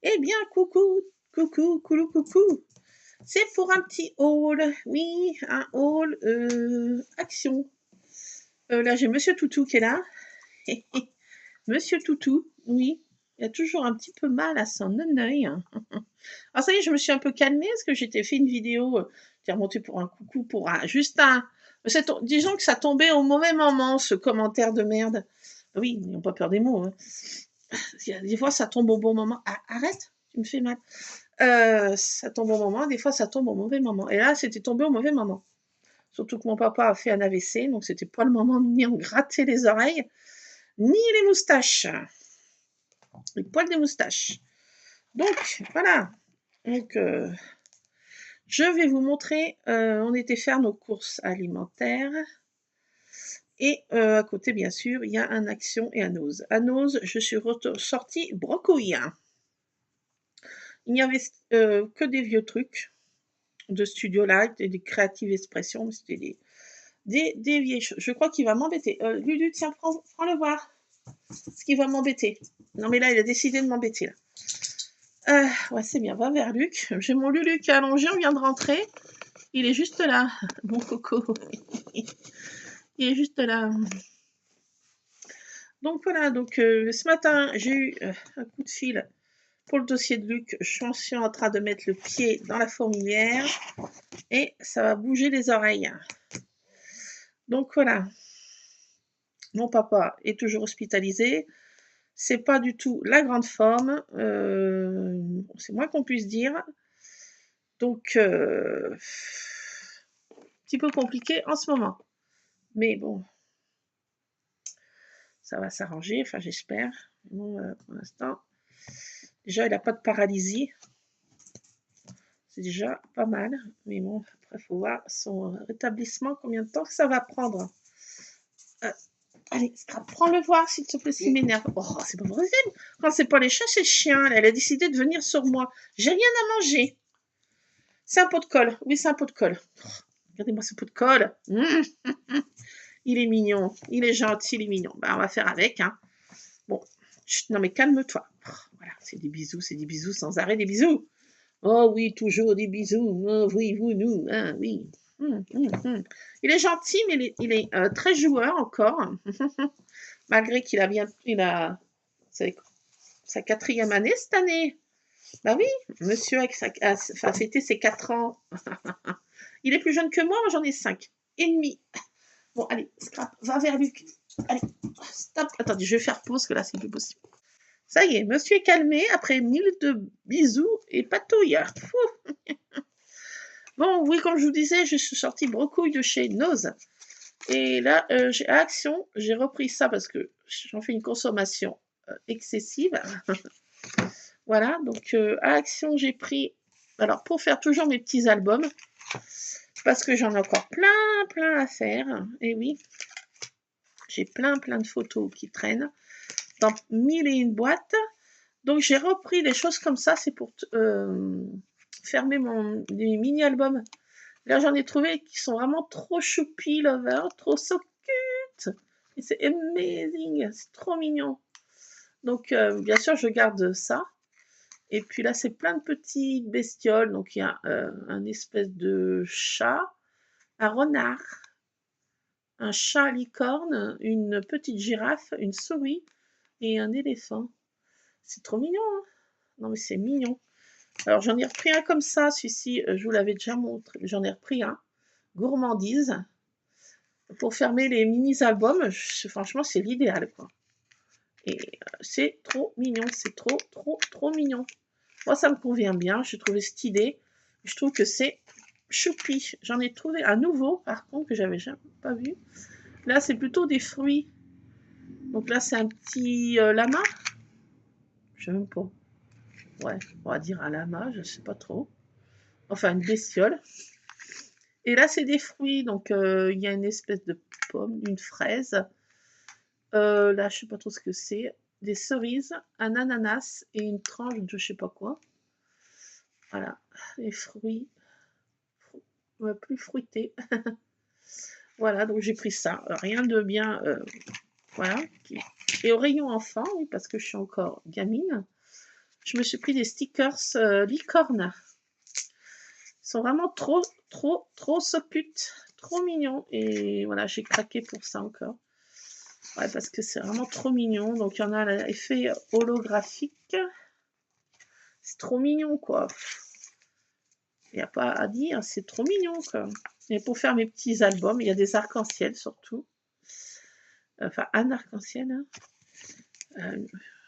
Eh bien, coucou, coucou, coucou, coucou. C'est pour un petit haul. Oui, un haul action. Là, j'ai Monsieur Toutou qui est là. Monsieur Toutou, oui. Il a toujours un petit peu mal à son œil. Ah, ça y est, je me suis un peu calmée parce que j'étais fait une vidéo qui est remontée pour un coucou, pour un, juste un. Disons que ça tombait au mauvais moment, ce commentaire de merde. Oui, n'ayons pas peur des mots. Hein. Des fois, ça tombe au bon moment. Ah, arrête, tu me fais mal. Ça tombe au moment, des fois ça tombe au mauvais moment. Et là, c'était tombé au mauvais moment. Surtout que mon papa a fait un AVC, donc c'était pas le moment de ni en gratter les oreilles, ni les moustaches. Les poils des moustaches. Donc, voilà. Donc, je vais vous montrer, on était faire nos courses alimentaires. Et à côté, bien sûr, il y a un Action et un Ose. À Ose, je suis sortie brocouille. Il n'y avait que des vieux trucs de Studio Light et des Creative Expression. C'était des vieilles choses. Je crois qu'il va m'embêter. Lulu, tiens, prends-le voir. Ce qui va m'embêter. Non, mais là, il a décidé de m'embêter. Ouais, c'est bien. Va vers Luc. J'ai mon Lulu qui est allongé. On vient de rentrer. Il est juste là. Mon coco. Il est juste là. Donc voilà. Donc ce matin, j'ai eu un coup de fil pour le dossier de Luc. Je suis en train de mettre le pied dans la fourmilière. Et ça va bouger les oreilles. Donc voilà. Mon papa est toujours hospitalisé. C'est pas du tout la grande forme. C'est moins qu'on puisse dire. Donc, petit peu compliqué en ce moment. Mais bon, ça va s'arranger, enfin j'espère. Bon, pour l'instant, déjà il n'a pas de paralysie. C'est déjà pas mal. Mais bon, après il faut voir son rétablissement, combien de temps ça va prendre. Allez, prends-le voir s'il te plaît, s'il m'énerve. Oh, c'est pas possible. Quand c'est pas les chats, c'est le chien. Elle a décidé de venir sur moi. J'ai rien à manger. C'est un pot de colle. Oui, c'est un pot de colle. Regardez-moi ce pot de colle. Il est mignon. Il est gentil, il est mignon. Ben, on va faire avec. Hein. Bon. Chut, non, mais calme-toi. Voilà, c'est des bisous sans arrêt, des bisous. Oh oui, toujours des bisous. Oh, oui, vous, nous. Hein, oui. Il est gentil, mais il est très joueur encore. Malgré qu'il a bien. Il a sa 4e année cette année. Bah oui, monsieur a fêté ses 4 ans. Il est plus jeune que moi j'en ai 5 et demi. Bon, allez, Scrap, va vers Luc. Allez, stop. Attendez, je vais faire pause, que là, c'est plus possible. Ça y est, monsieur est calmé après 1000 de bisous et patouilles. Bon, oui, comme je vous disais, je suis sortie brocouille de chez Nose. Et là, j'ai Action, j'ai repris ça parce que j'en fais une consommation excessive. Voilà, donc à Action, j'ai pris, alors pour faire toujours mes petits albums, parce que j'en ai encore plein à faire. Et oui, j'ai plein de photos qui traînent dans 1001 boîtes. Donc j'ai repris des choses comme ça, c'est pour fermer des mini-albums. Là, j'en ai trouvé qui sont vraiment trop choupi lover, trop so cute. Et c'est amazing, c'est trop mignon. Donc, bien sûr, je garde ça. Et puis là, c'est plein de petites bestioles. Donc, il y a un espèce de chat, un renard, un chat licorne, une petite girafe, une souris et un éléphant. C'est trop mignon, hein. Non, mais c'est mignon. Alors, j'en ai repris un comme ça. Celui-ci, je vous l'avais déjà montré. J'en ai repris un. Gourmandise. Pour fermer les mini-albums, franchement, c'est l'idéal, quoi. Et c'est trop mignon. C'est trop mignon. Moi, ça me convient bien. J'ai trouvé cette idée. Je trouve que c'est choupi. J'en ai trouvé un nouveau, par contre, que j'avais jamais pas vu. Là, c'est plutôt des fruits. Donc là, c'est un petit lama. Je sais même pas. Ouais, on va dire un lama, je sais pas trop. Enfin, une bestiole. Et là, c'est des fruits. Donc, il y a une espèce de pomme, une fraise. Là, je sais pas trop ce que c'est. Des cerises, un ananas et une tranche de je sais pas quoi. Voilà, les fruits plus fruités. Voilà, donc j'ai pris ça. Rien de bien, voilà. Et au rayon enfant, oui, parce que je suis encore gamine. je me suis pris des stickers licorne. Ils sont vraiment trop so cute, trop mignons. Et voilà, j'ai craqué pour ça encore. Ouais, parce que c'est vraiment trop mignon. Donc, il y en a l'effet holographique. C'est trop mignon, quoi. Il n'y a pas à dire, c'est trop mignon, quoi. Et pour faire mes petits albums, il y a des arcs-en-ciel, surtout. Enfin, un arc-en-ciel, hein.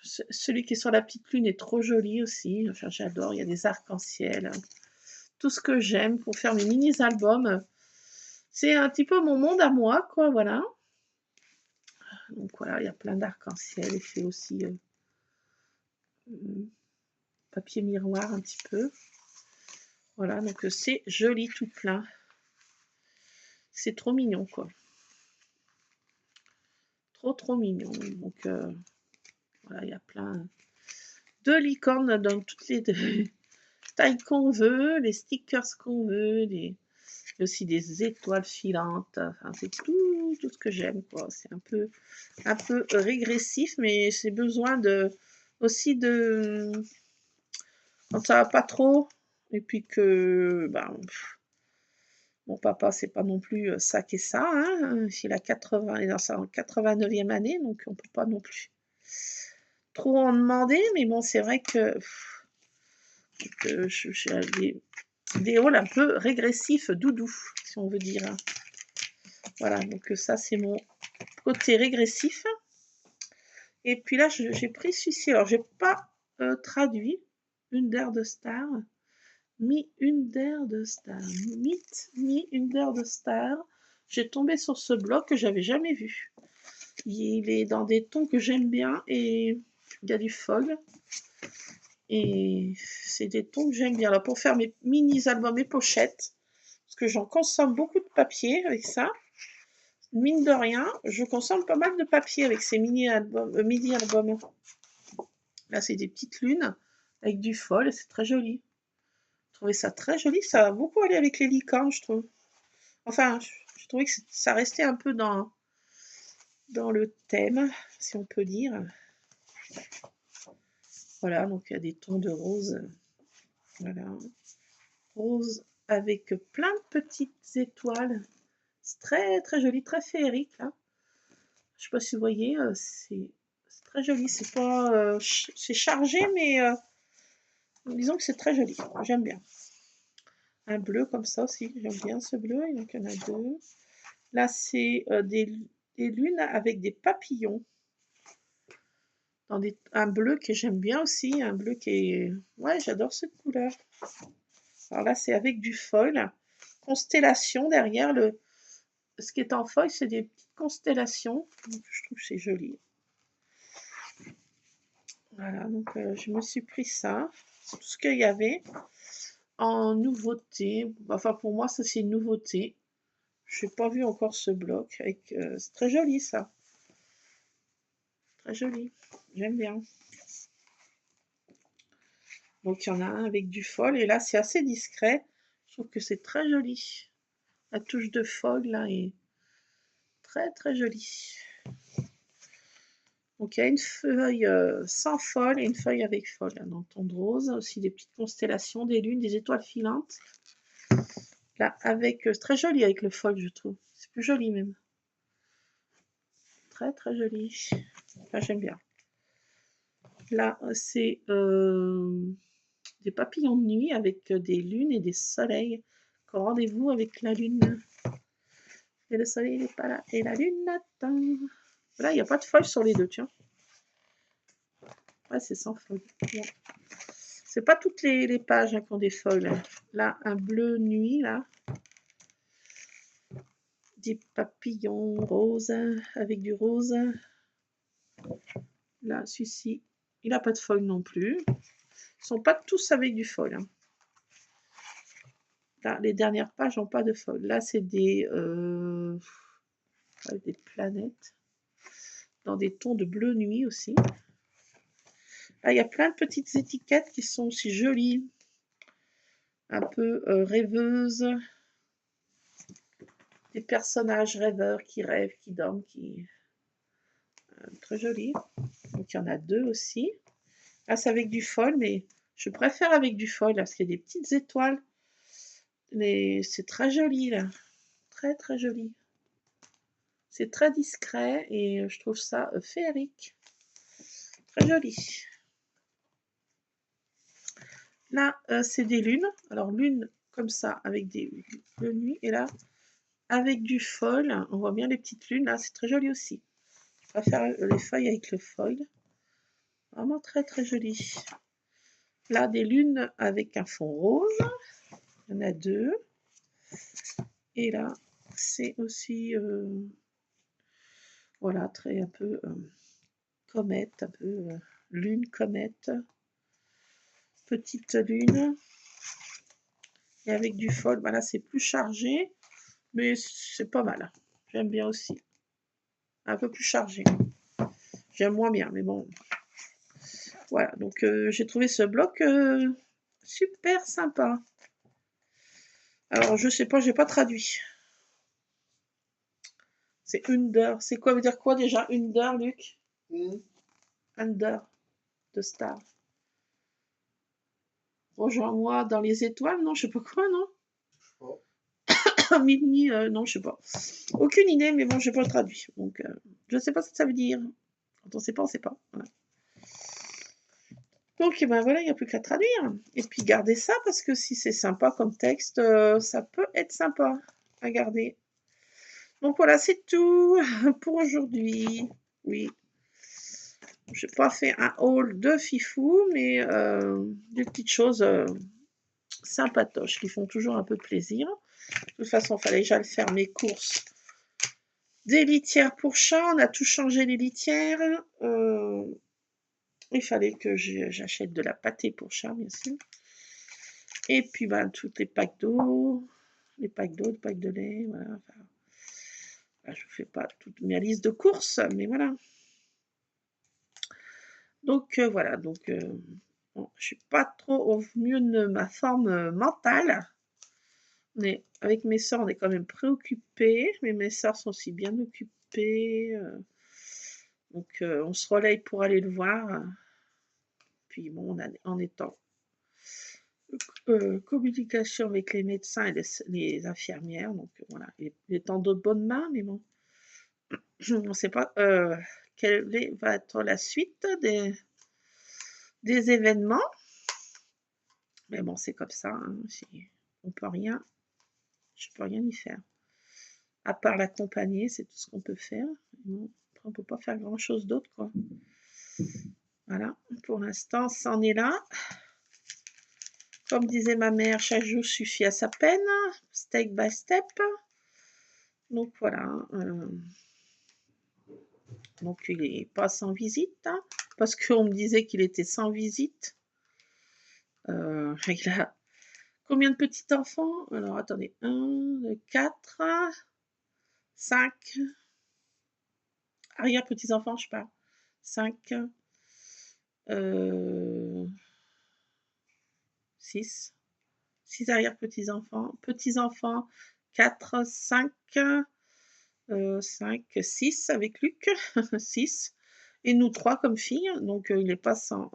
Celui qui est sur la petite lune est trop joli aussi. Enfin, j'adore. Il y a des arcs-en-ciel. Tout ce que j'aime pour faire mes mini-albums. C'est un petit peu mon monde à moi, quoi, voilà. Donc voilà, il y a plein d'arc-en-ciel. Et fait aussi papier miroir un petit peu. Voilà, donc c'est joli tout plein. C'est trop mignon, quoi. Trop mignon. Donc voilà, il y a plein de licornes dans toutes les tailles qu'on veut, les stickers qu'on veut, il y a aussi des étoiles filantes. Enfin, c'est tout ce que j'aime, quoi. C'est un peu régressif, mais j'ai besoin aussi de quand ça va pas trop, et puis que ben, mon papa, c'est pas non plus ça qui est ça, hein. Il a 80, il est dans sa 89e année, donc on peut pas non plus trop en demander, mais bon, c'est vrai que j'ai des rôles un peu régressifs, doudou, si on veut dire. Voilà, donc ça, c'est mon côté régressif. Et puis là, j'ai pris celui-ci. Alors, j'ai pas traduit Une der de Star. Une der de Star. Une der de Star. J'ai tombé sur ce blog que j'avais jamais vu. Il est dans des tons que j'aime bien et il y a du fog. Et c'est des tons que j'aime bien. Alors, pour faire mes mini-albums et pochettes, parce que j'en consomme beaucoup de papier avec ça. Mine de rien, je consomme pas mal de papier avec ces mini-albums. Là, c'est des petites lunes avec du fol, c'est très joli. Je trouvais ça très joli, ça va beaucoup aller avec les licornes, je trouve. Enfin, je trouvais que ça restait un peu dans le thème, si on peut dire. Voilà, donc il y a des tons de rose. Voilà. Rose avec plein de petites étoiles. C'est très joli, très féerique, là. Je sais pas si vous voyez, c'est très joli. C'est pas, c'est chargé, mais disons que c'est très joli. J'aime bien. Un bleu comme ça aussi, j'aime bien ce bleu. Donc il y en a deux. Là, c'est des lunes avec des papillons. Dans un bleu que j'aime bien aussi. Un bleu qui est... Ouais, j'adore cette couleur. Alors là, c'est avec du foil. Constellation derrière. Ce qui est en feuille, c'est des petites constellations. Donc, je trouve que c'est joli. Voilà, donc je me suis pris ça. C'est tout ce qu'il y avait en nouveauté. Enfin, pour moi, ça, c'est une nouveauté. Je n'ai pas vu encore ce bloc. C'est très joli, ça. Très joli. J'aime bien. Donc, il y en a un avec du fol. Et là, c'est assez discret. Je trouve que c'est très joli. La touche de fog, là, est très jolie. Donc, il y a une feuille sans fol et une feuille avec fol. Là, dans le ton de rose. Aussi des petites constellations, des lunes, des étoiles filantes. Là, avec... très joli avec le fol, je trouve. C'est plus joli, même. Très joli. Enfin, j'aime bien. Là, c'est des papillons de nuit avec des lunes et des soleils. Rendez-vous avec la lune. Et le soleil n'est pas là. Et la lune attend. Là, il n'y a pas de feuilles sur les deux, tiens. Ouais, c'est sans feuilles. Bon. C'est pas toutes les pages qui ont des feuilles. Là, un bleu nuit, là. Des papillons roses avec du rose. Là, celui-ci, il n'a pas de feuilles non plus. Ils ne sont pas tous avec du feuille. Hein. Là, les dernières pages n'ont pas de feuilles. Là, c'est des planètes. Dans des tons de bleu nuit aussi. Là, il y a plein de petites étiquettes qui sont aussi jolies. Un peu rêveuses. Des personnages rêveurs qui rêvent, qui dorment, qui... très joli. Donc, il y en a deux aussi. Ah, c'est avec du foil, mais je préfère avec du foil, là, parce qu'il y a des petites étoiles. C'est très joli, là. Très, très joli. C'est très discret et je trouve ça féerique. Très joli. Là, c'est des lunes. Alors, lune comme ça, avec des nuits. Et là, avec du foil. On voit bien les petites lunes. Là, c'est très joli aussi. Je préfère les feuilles avec le foil. Vraiment très, très joli. Là, des lunes avec un fond rose. Il y en a deux. Et là, c'est aussi, voilà, très un peu comète, un peu lune, comète. Petite lune. Et avec du foil, voilà, c'est plus chargé. Mais c'est pas mal. J'aime bien aussi. Un peu plus chargé. J'aime moins bien, mais bon. Voilà, donc j'ai trouvé ce bloc super sympa. Alors, je sais pas, j'ai pas traduit. C'est Under. C'est quoi, veut dire quoi déjà Under, Luc? Under, de star. Rejoins-moi dans les étoiles, non, je sais pas quoi, non? Mini, non, je sais pas. Aucune idée, mais bon, j'ai pas traduit. Donc, je sais pas ce que ça veut dire. Quand on sait pas, on sait pas. Voilà. Donc, ben voilà, il n'y a plus qu'à traduire. Et puis, garder ça, parce que si c'est sympa comme texte, ça peut être sympa à garder. Donc, voilà, c'est tout pour aujourd'hui. Oui. Je n'ai pas fait un haul de fifou, mais des petites choses sympatoches qui font toujours un peu plaisir. De toute façon, il fallait que j'aille faire mes courses des litières pour chats. On a tout changé les litières. Il fallait que j'achète de la pâtée pour chat, bien sûr. Et puis, ben, tous les packs d'eau, les packs de lait, voilà. Enfin, je ne fais pas toute ma liste de courses, mais voilà. Donc, voilà. Donc, bon, je ne suis pas trop au mieux de ma forme mentale. Mais avec mes soeurs, on est quand même préoccupés. Mais mes soeurs sont aussi bien occupées. Donc, on se relaye pour aller le voir. Puis, bon, en étant communication avec les médecins et les infirmières. Donc, voilà, il est en de bonnes mains, mais bon. On ne sait pas quelle va être la suite des événements. Mais bon, c'est comme ça. Hein, on peut rien, je peux rien y faire. À part l'accompagner, c'est tout ce qu'on peut faire. Bon, on ne peut pas faire grand-chose d'autre, quoi. Voilà, pour l'instant, c'en est là. Comme disait ma mère, chaque jour suffit à sa peine, step by step. Donc voilà. Donc il n'est pas sans visite, hein, parce qu'on me disait qu'il était sans visite. Il a combien de petits-enfants? Alors attendez, 1, 4, 5 arrière-petits-enfants, je sais pas. 5, 6, 6 arrière-petits-enfants. Petits-enfants, 4, 5, 5, 6 avec Luc, 6. Et nous 3 comme filles, donc il n'est pas sans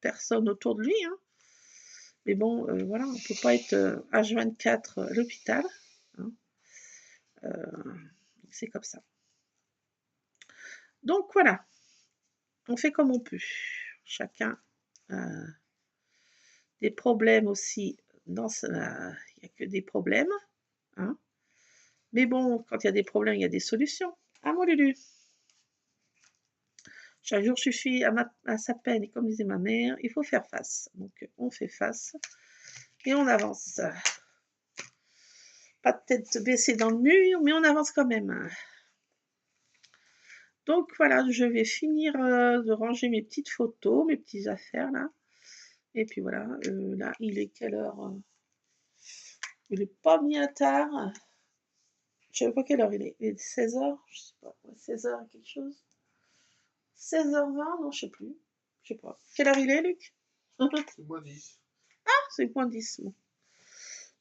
personne autour de lui. Hein. Mais bon, voilà, on ne peut pas être H24 à l'hôpital. Hein. C'est comme ça. Donc voilà, on fait comme on peut. Chacun a des problèmes aussi. Il n'y a que des problèmes. Hein. Mais bon, quand il y a des problèmes, il y a des solutions. Ah, mon Lulu. Chaque jour suffit à sa peine. Et comme disait ma mère, il faut faire face. Donc, on fait face et on avance. Pas de tête baissée dans le mur, mais on avance quand même. Donc voilà, je vais finir de ranger mes petites photos, mes petites affaires là. Et puis voilà, là, il est quelle heure? Il n'est pas bien tard. Je ne sais pas quelle heure il est. Il est 16h, je sais pas. 16h quelque chose. 16h20, non, je sais plus. Je sais pas. Quelle heure il est, Luc? C'est moins 10. Ah, c'est point 10.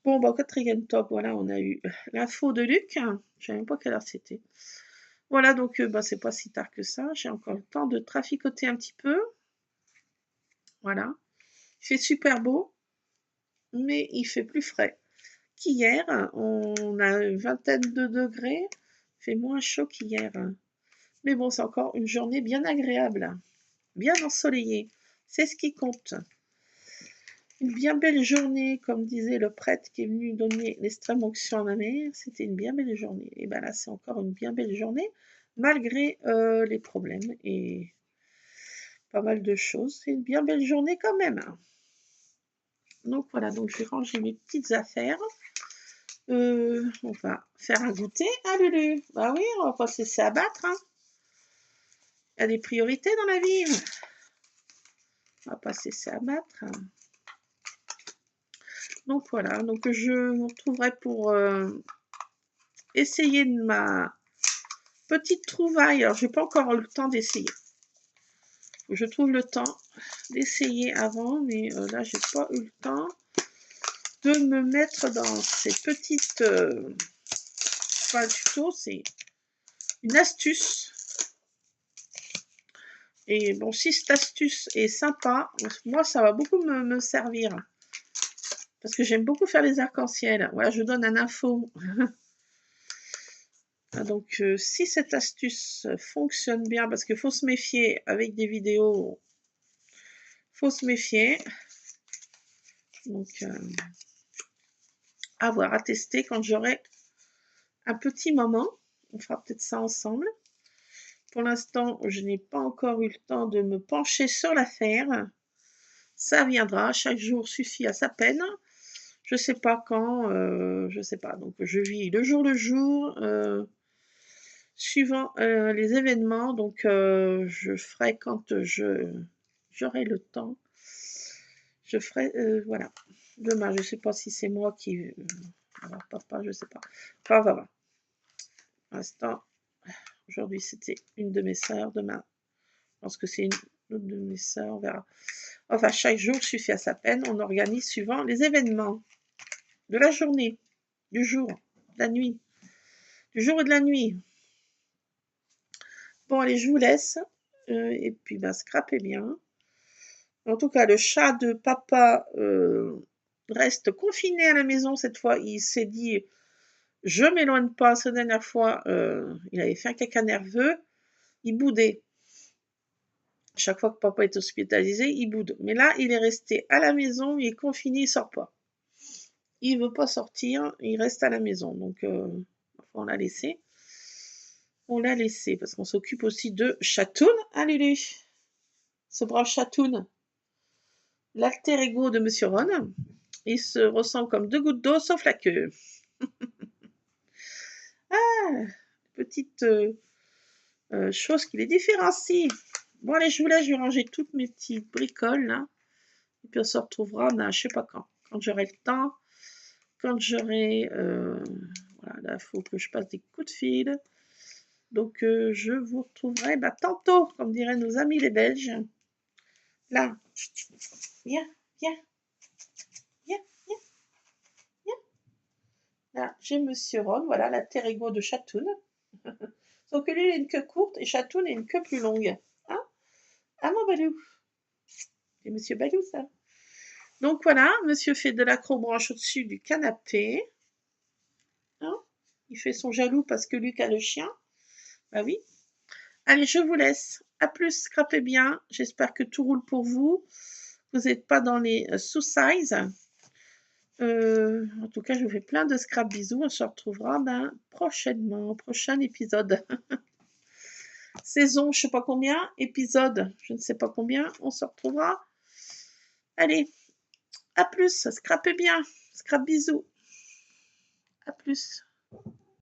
Bon, bah, quatrième top, voilà, on a eu l'info de Luc. Je ne savais même pas quelle heure c'était. Voilà, donc bah, c'est pas si tard que ça. J'ai encore le temps de traficoter un petit peu. Voilà. Il fait super beau, mais il fait plus frais qu'hier. On a une vingtaine de degrés. Il fait moins chaud qu'hier. Mais bon, c'est encore une journée bien agréable, bien ensoleillée. C'est ce qui compte. Une bien belle journée, comme disait le prêtre qui est venu donner l'extrême onction à ma mère. C'était une bien belle journée. Et bien là, c'est encore une bien belle journée, malgré les problèmes et pas mal de choses. C'est une bien belle journée quand même. Donc voilà, donc je vais ranger mes petites affaires. On va faire un goûter. Ah Lulu, bah oui, on va pas se laisser abattre. Hein. Il y a des priorités dans la vie. On va pas se laisser abattre. Donc voilà, donc je vous retrouverai pour essayer de ma petite trouvaille. Alors, j'ai pas encore eu le temps d'essayer. Je trouve le temps d'essayer avant, mais là, j'ai pas eu le temps de me mettre dans ces petites... pas un tuto, c'est une astuce. Et bon, si cette astuce est sympa, moi, ça va beaucoup me servir. Parce que j'aime beaucoup faire les arcs-en-ciel. Voilà, je donne un info. Donc, si cette astuce fonctionne bien, parce qu'il faut se méfier avec des vidéos, faut se méfier. Donc, à voir, à tester quand j'aurai un petit moment. On fera peut-être ça ensemble. Pour l'instant, je n'ai pas encore eu le temps de me pencher sur l'affaire. Ça viendra, chaque jour suffit à sa peine. Je ne sais pas quand, je ne sais pas. Donc, je vis le jour, suivant les événements. Donc, je ferai quand j'aurai le temps. Je ferai, voilà. Demain, je ne sais pas si c'est moi qui... alors, papa, je ne sais pas. Enfin, on va voir. Pour l'instant, aujourd'hui, c'était une de mes sœurs. Demain, je pense que c'est une autre de mes sœurs. On verra. Enfin, chaque jour suffit à sa peine. On organise suivant les événements de la journée, du jour, de la nuit. Du jour et de la nuit. Bon, allez, je vous laisse. Et puis, ben, scrapez bien. En tout cas, le chat de papa reste confiné à la maison cette fois. Il s'est dit, je m'éloigne pas. Cette dernière fois, il avait fait un caca nerveux. Il boudait. Chaque fois que papa est hospitalisé, il boude. Mais là, il est resté à la maison, il est confiné, il sort pas. Il veut pas sortir, il reste à la maison. Donc, on l'a laissé. On l'a laissé parce qu'on s'occupe aussi de Chatoun. Ah, Lulu, ce brave Chatoun, l'alter ego de Monsieur Ron. Il se ressent comme deux gouttes d'eau, sauf la queue. Ah, petite chose qui les différencie. Bon, allez, je vous laisse, je vais ranger toutes mes petites bricoles, là. Et puis, on se retrouvera, ben, je sais pas quand. Quand j'aurai le temps, quand j'aurai... voilà, là, il faut que je passe des coups de fil. Donc, je vous retrouverai ben, tantôt, comme diraient nos amis les Belges. Là, viens, viens, viens, viens, viens. Là, j'ai Monsieur Ron, voilà, l'alter ego de Chatoun. Sauf que lui, il a une queue courte et Chatoun a une queue plus longue. Hein? Ah, mon Balou. C'est Monsieur Balou, ça. Donc, voilà, Monsieur fait de l'acrobranche au-dessus du canapé. Hein? Il fait son jaloux parce que Luc a le chien. Bah oui. Allez, je vous laisse. À plus, scrapez bien. J'espère que tout roule pour vous. Vous n'êtes pas dans les sous-size. En tout cas, je vous fais plein de scrap bisous. On se retrouvera prochainement, au prochain épisode. Saison, je ne sais pas combien. Épisode, je ne sais pas combien. On se retrouvera. Allez, à plus. Scrapez bien. Scrap bisous. À plus.